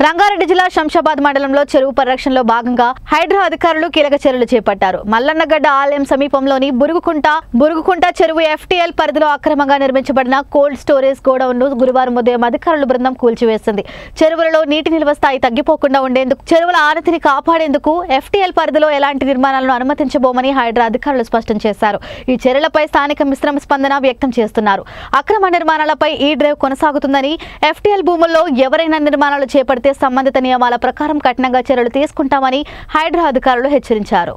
రంగారెడ్డి జిల్లా శంషాబాద్ మండలంలో చెరువు పరిరక్షణలో భాగంగా హైడ్రా అధికారులు కీలక చర్యలు చేపట్టారు. మల్లన్నగడ్డ ఆలయం సమీపంలోని బురుగుకుంట చెరువు FTL పరిధిలో అక్రమంగా నిర్మించబడిన కోల్డ్ స్టోరేజ్ గోడౌన్ ను గురువారం ఉదయం అధికారుల బృందం కూల్చివేసింది. చెరువులలో నీటి నిల్వ స్థాయి తగ్గిపోకుండా ఉండేందుకు, చెరువుల ఆనతిని కాపాడేందుకు FTL పరిధిలో ఎలాంటి నిర్మాణాలను అనుమతించబోమని హైడ్రా అధికారులు స్పష్టం చేశారు. ఈ చర్యలపై స్థానిక మిశ్రమ స్పందన వ్యక్తం చేస్తున్నారు. అక్రమ నిర్మాణాలపై ఈ డ్రైవ్ కొనసాగుతుందని, FTL భూముల్లో ఎవరైనా నిర్మాణాలు చేపడితే సంబంధిత నియమాల ప్రకారం కఠినంగా చర్యలు తీసుకుంటామని హైడ్రా అధికారులు హెచ్చరించారు.